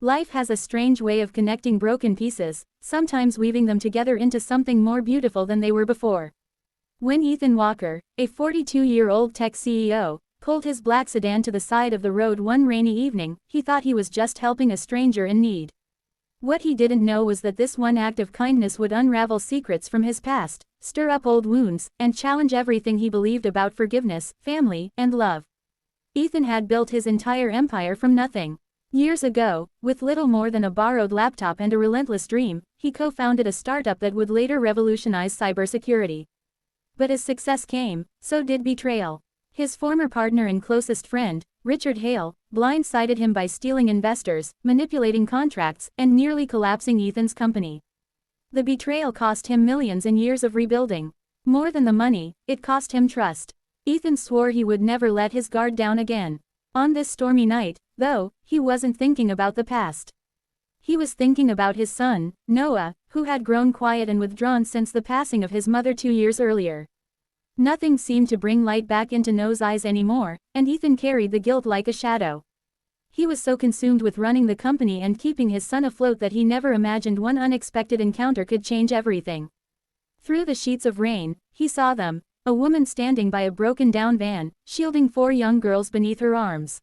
Life has a strange way of connecting broken pieces, sometimes weaving them together into something more beautiful than they were before. When Ethan Walker, a 42-year-old tech CEO, pulled his black sedan to the side of the road one rainy evening, he thought he was just helping a stranger in need. What he didn't know was that this one act of kindness would unravel secrets from his past, stir up old wounds, and challenge everything he believed about forgiveness, family, and love. Ethan had built his entire empire from nothing. Years ago, with little more than a borrowed laptop and a relentless dream, he co-founded a startup that would later revolutionize cybersecurity. But as success came, so did betrayal. His former partner and closest friend, Richard Hale, blindsided him by stealing investors, manipulating contracts, and nearly collapsing Ethan's company. The betrayal cost him millions in years of rebuilding. More than the money, it cost him trust. Ethan swore he would never let his guard down again. On this stormy night, though, he wasn't thinking about the past. He was thinking about his son, Noah, who had grown quiet and withdrawn since the passing of his mother 2 years earlier. Nothing seemed to bring light back into Noah's eyes anymore, and Ethan carried the guilt like a shadow. He was so consumed with running the company and keeping his son afloat that he never imagined one unexpected encounter could change everything. Through the sheets of rain, he saw them, a woman standing by a broken-down van, shielding 4 young girls beneath her arms.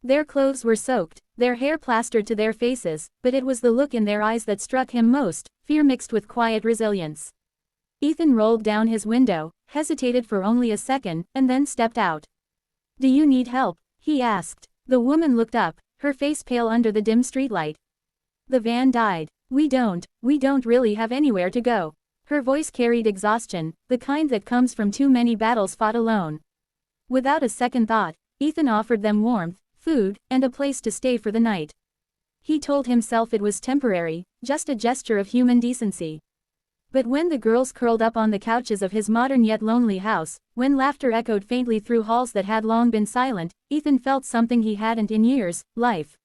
Their clothes were soaked, their hair plastered to their faces, but it was the look in their eyes that struck him most, fear mixed with quiet resilience. Ethan rolled down his window, hesitated for only a second, and then stepped out. "Do you need help?" he asked. The woman looked up, her face pale under the dim streetlight. "The van died. We don't really have anywhere to go." Her voice carried exhaustion, the kind that comes from too many battles fought alone. Without a second thought, Ethan offered them warmth, food, and a place to stay for the night. He told himself it was temporary, just a gesture of human decency. But when the girls curled up on the couches of his modern yet lonely house, when laughter echoed faintly through halls that had long been silent, Ethan felt something he hadn't in years: life.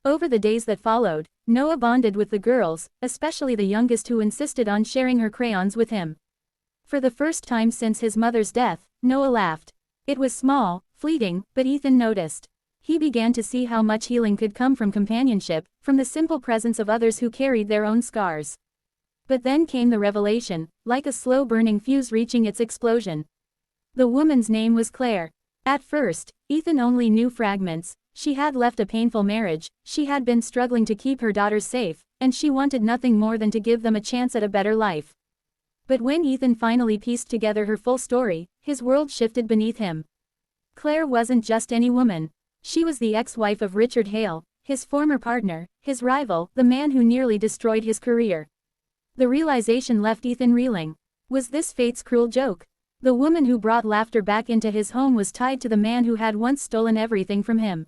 Over the days that followed, Noah bonded with the girls, especially the youngest, who insisted on sharing her crayons with him. For the first time since his mother's death, Noah laughed. It was small, fleeting, but Ethan noticed. He began to see how much healing could come from companionship, from the simple presence of others who carried their own scars. But then came the revelation, like a slow-burning fuse reaching its explosion. The woman's name was Claire. At first, Ethan only knew fragments. She had left a painful marriage, she had been struggling to keep her daughters safe, and she wanted nothing more than to give them a chance at a better life. But when Ethan finally pieced together her full story, his world shifted beneath him. Claire wasn't just any woman. She was the ex-wife of Richard Hale, his former partner, his rival, the man who nearly destroyed his career. The realization left Ethan reeling. Was this fate's cruel joke? The woman who brought laughter back into his home was tied to the man who had once stolen everything from him.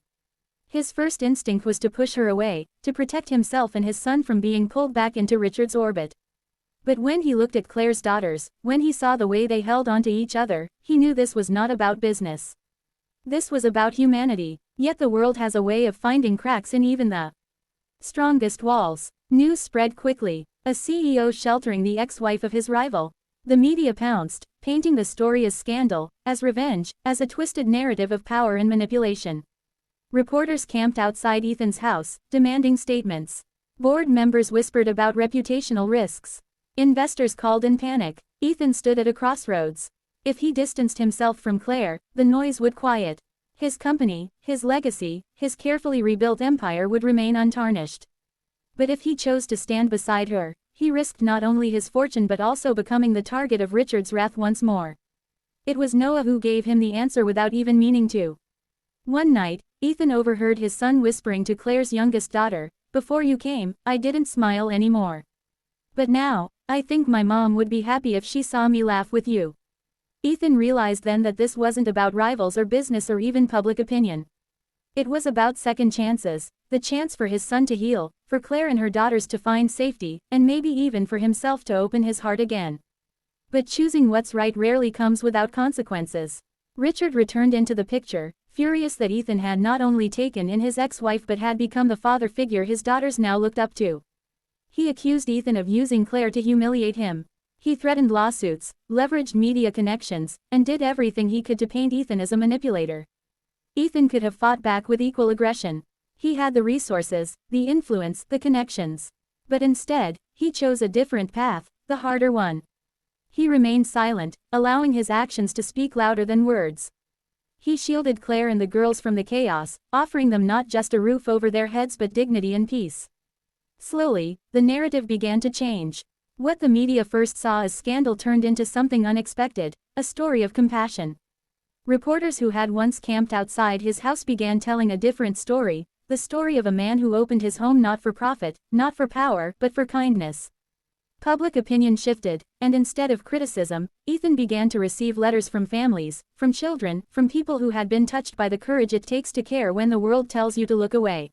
His first instinct was to push her away, to protect himself and his son from being pulled back into Richard's orbit. But when he looked at Claire's daughters, when he saw the way they held onto each other, he knew this was not about business. This was about humanity. Yet the world has a way of finding cracks in even the strongest walls. News spread quickly. A CEO sheltering the ex-wife of his rival. The media pounced, painting the story as scandal, as revenge, as a twisted narrative of power and manipulation. Reporters camped outside Ethan's house, demanding statements. Board members whispered about reputational risks. Investors called in panic. Ethan stood at a crossroads. If he distanced himself from Claire, the noise would quiet. His company, his legacy, his carefully rebuilt empire would remain untarnished. But if he chose to stand beside her, he risked not only his fortune but also becoming the target of Richard's wrath once more. It was Noah who gave him the answer without even meaning to. One night, Ethan overheard his son whispering to Claire's youngest daughter, "Before you came, I didn't smile anymore. But now, I think my mom would be happy if she saw me laugh with you." Ethan realized then that this wasn't about rivals or business or even public opinion. It was about second chances, the chance for his son to heal, for Claire and her daughters to find safety, and maybe even for himself to open his heart again. But choosing what's right rarely comes without consequences. Richard returned into the picture, furious that Ethan had not only taken in his ex-wife but had become the father figure his daughters now looked up to. He accused Ethan of using Claire to humiliate him. He threatened lawsuits, leveraged media connections, and did everything he could to paint Ethan as a manipulator. Ethan could have fought back with equal aggression. He had the resources, the influence, the connections. But instead, he chose a different path, the harder one. He remained silent, allowing his actions to speak louder than words. He shielded Claire and the girls from the chaos, offering them not just a roof over their heads but dignity and peace. Slowly, the narrative began to change. What the media first saw as scandal turned into something unexpected, a story of compassion. Reporters who had once camped outside his house began telling a different story, the story of a man who opened his home not for profit, not for power, but for kindness. Public opinion shifted, and instead of criticism, Ethan began to receive letters from families, from children, from people who had been touched by the courage it takes to care when the world tells you to look away.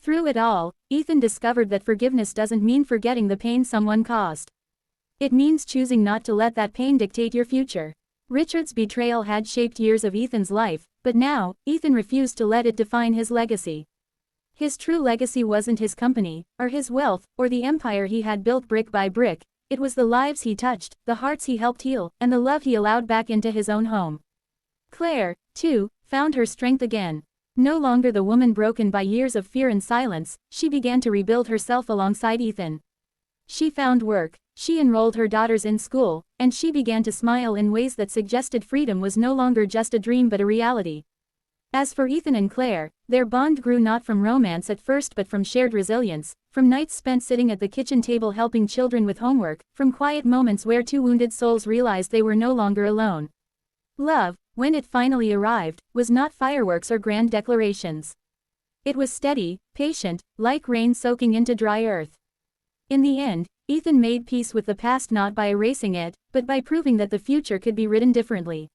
Through it all, Ethan discovered that forgiveness doesn't mean forgetting the pain someone caused. It means choosing not to let that pain dictate your future. Richard's betrayal had shaped years of Ethan's life, but now, Ethan refused to let it define his legacy. His true legacy wasn't his company, or his wealth, or the empire he had built brick by brick. It was the lives he touched, the hearts he helped heal, and the love he allowed back into his own home. Claire, too, found her strength again. No longer the woman broken by years of fear and silence, she began to rebuild herself alongside Ethan. She found work, she enrolled her daughters in school, and she began to smile in ways that suggested freedom was no longer just a dream but a reality. As for Ethan and Claire, their bond grew not from romance at first but from shared resilience, from nights spent sitting at the kitchen table helping children with homework, from quiet moments where two wounded souls realized they were no longer alone. Love, when it finally arrived, was not fireworks or grand declarations. It was steady, patient, like rain soaking into dry earth. In the end, Ethan made peace with the past not by erasing it, but by proving that the future could be written differently.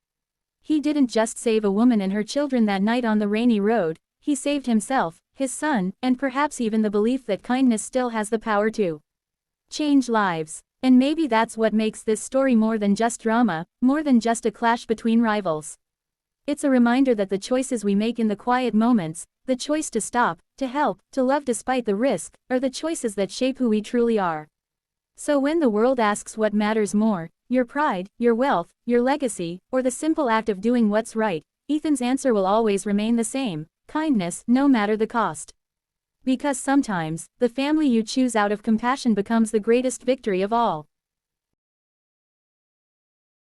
He didn't just save a woman and her children that night on the rainy road, he saved himself, his son, and perhaps even the belief that kindness still has the power to change lives. And maybe that's what makes this story more than just drama, more than just a clash between rivals. It's a reminder that the choices we make in the quiet moments, the choice to stop, to help, to love despite the risk, are the choices that shape who we truly are. So when the world asks what matters more, your pride, your wealth, your legacy, or the simple act of doing what's right, Ethan's answer will always remain the same: kindness, no matter the cost. Because sometimes, the family you choose out of compassion becomes the greatest victory of all.